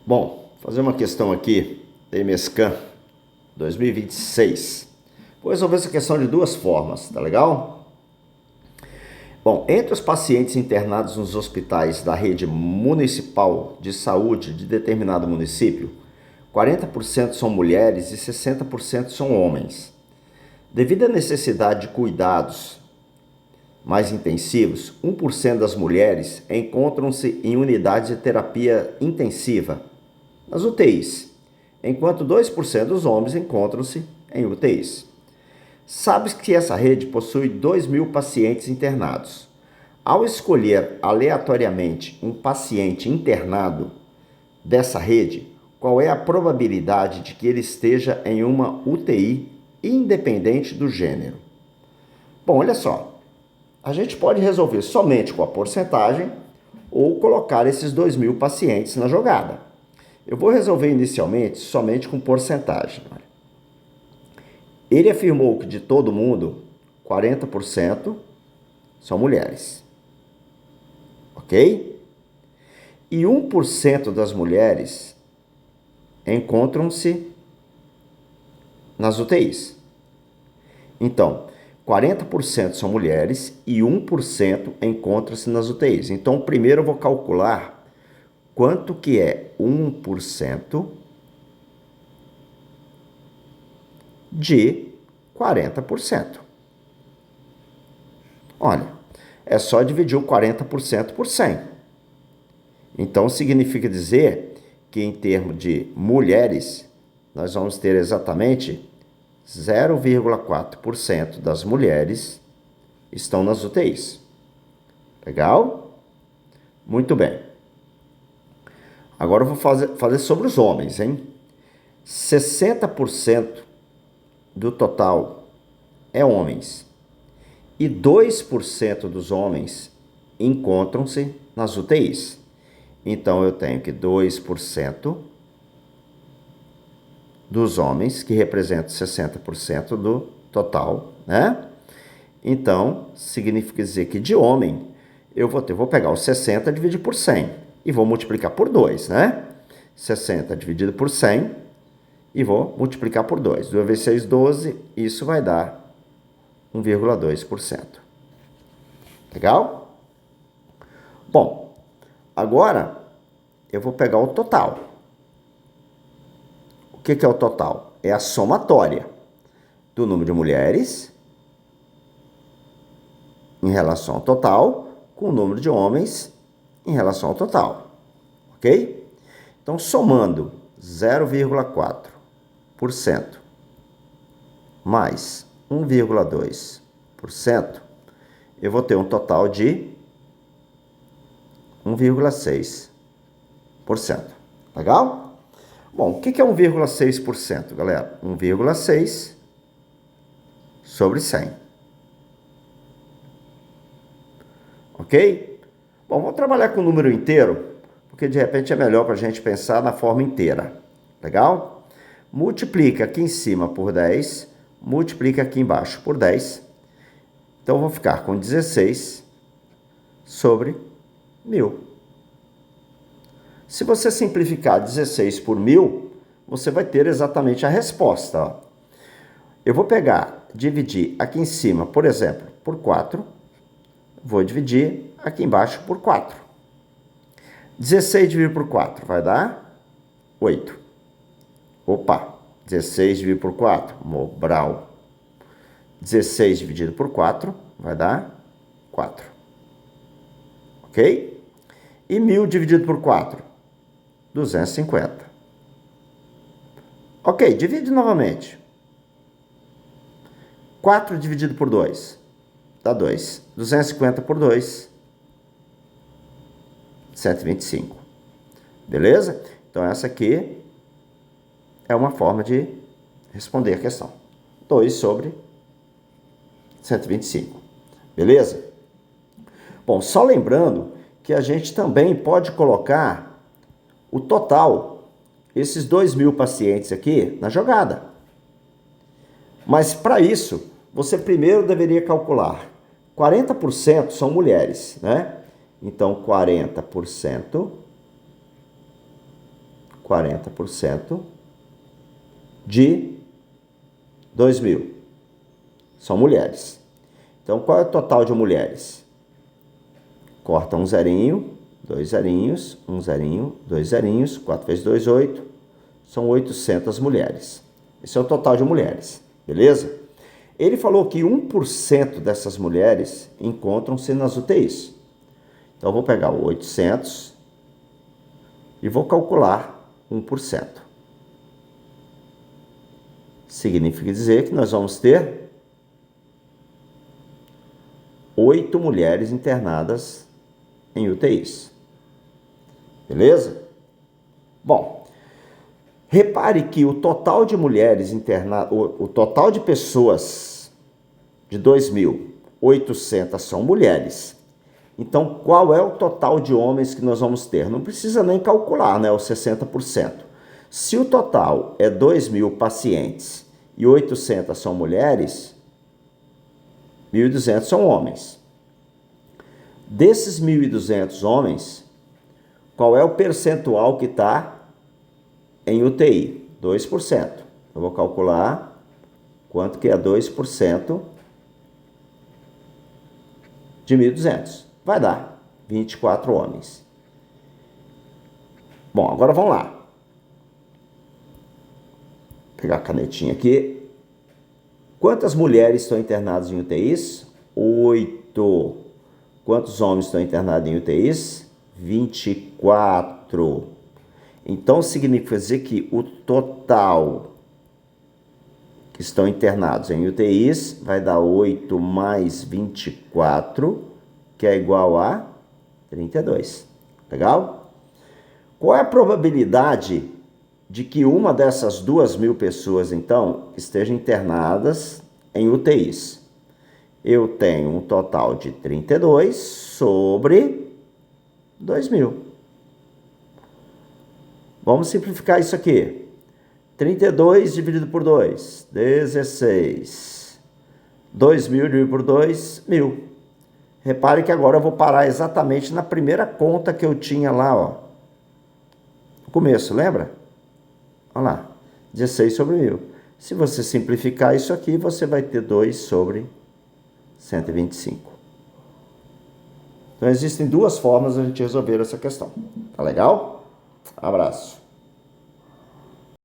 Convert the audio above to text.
Bom, fazer uma questão aqui da EMESCAN 2026. Vou resolver essa questão de duas formas, tá legal? Bom, entre os pacientes internados nos hospitais da rede municipal de saúde de determinado município, 40% são mulheres e 60% são homens. Devido à necessidade de cuidados mais intensivos, 1% das mulheres encontram-se em unidades de terapia intensiva, nas UTIs, enquanto 2% dos homens encontram-se em UTIs. Sabe-se que essa rede possui 2.000 pacientes internados. Ao escolher aleatoriamente um paciente internado dessa rede, qual é a probabilidade de que ele esteja em uma UTI independente do gênero? Bom, olha só. A gente pode resolver somente com a porcentagem ou colocar esses 2.000 pacientes na jogada. Eu vou resolver inicialmente somente com porcentagem. Ele afirmou que de todo mundo, 40% são mulheres. Ok? E 1% das mulheres encontram-se nas UTIs. Então, 40% são mulheres e 1% encontra-se nas UTIs. Então, primeiro eu vou calcular quanto que é 1% de 40%. Olha, é só dividir o 40% por 100. Então, significa dizer que em termos de mulheres, nós vamos ter exatamente 0,4% das mulheres estão nas UTIs. Legal? Muito bem. Agora eu vou fazer sobre os homens, hein? 60% do total é homens. E 2% dos homens encontram-se nas UTIs. Então eu tenho que 2% dos homens, que representam 60% do total, né? Então, significa dizer que de homem, vou pegar os 60 e dividir por 100 e vou multiplicar por 2, né? 60 dividido por 100 e vou multiplicar por 2. 2 vezes 6, 12, isso vai dar 1,2%. Legal? Bom, agora eu vou pegar o total. O que é o total? É a somatória do número de mulheres em relação ao total com o número de homens em relação ao total. Ok? Então, somando 0,4% mais 1,2%, eu vou ter um total de 1,6%. Legal? Bom, o que é 1,6%, galera? 1,6 sobre 100. Ok? Bom, vamos trabalhar com o número inteiro, porque de repente é melhor para a gente pensar na forma inteira. Legal? Multiplica aqui em cima por 10, multiplica aqui embaixo por 10. Então, eu vou ficar com 16 sobre 1.000. Se você simplificar 16 por 1.000, você vai ter exatamente a resposta. Ó. Eu vou dividir aqui em cima, por exemplo, por 4. Vou dividir aqui embaixo por 4. 16 dividido por 4 vai dar 8. Opa, 16 dividido por 4, Mobral. 16 dividido por 4 vai dar 4. Ok? E 1.000 dividido por 4? 250. Ok, divide novamente. 4 dividido por 2 dá 2. 250 por 2, 125. Beleza? Então, essa aqui é uma forma de responder a questão. 2 sobre 125. Beleza? Bom, só lembrando que a gente também pode colocar o total, esses 2.000 pacientes aqui, na jogada. Mas, para isso, você primeiro deveria calcular 40% são mulheres, né? Então, 40% 40% de 2.000 são mulheres. Então, qual é o total de mulheres? Corta um zerinho, dois zerinhos, um zerinho, dois zerinhos, 4 vezes 2, 8. São 800 mulheres. Esse é o total de mulheres, beleza? Ele falou que 1% dessas mulheres encontram-se nas UTIs. Então, eu vou pegar o 800 e vou calcular 1%. Significa dizer que nós vamos ter 8 mulheres internadas em UTIs. Beleza? Bom, repare que o total de mulheres internadas, o total de pessoas de 2.800 são mulheres. Então, qual é o total de homens que nós vamos ter? Não precisa nem calcular, né? Os 60%. Se o total é 2.000 pacientes e 800 são mulheres, 1.200 são homens. Desses 1.200 homens, qual é o percentual que está em UTI? 2%. Eu vou calcular quanto que é 2% de 1.200. Vai dar 24 homens. Bom, agora vamos lá. Vou pegar a canetinha aqui. Quantas mulheres estão internadas em UTIs? 8. Quantos homens estão internados em UTIs? 24. Então, significa dizer que o total que estão internados em UTIs vai dar 8 mais 24, que é igual a 32. Legal? Qual é a probabilidade de que uma dessas 2.000 pessoas, então, estejam internadas em UTIs? Eu tenho um total de 32 sobre 2.000. Vamos simplificar isso aqui. 32 dividido por 2, 16. 2.000 dividido por 2, 1.000. Repare que agora eu vou parar exatamente na primeira conta que eu tinha lá, ó. No começo, lembra? Olha lá, 16 sobre 1.000. Se você simplificar isso aqui, você vai ter 2 sobre 125. Então, existem duas formas de a gente resolver essa questão. Tá legal? Abraço.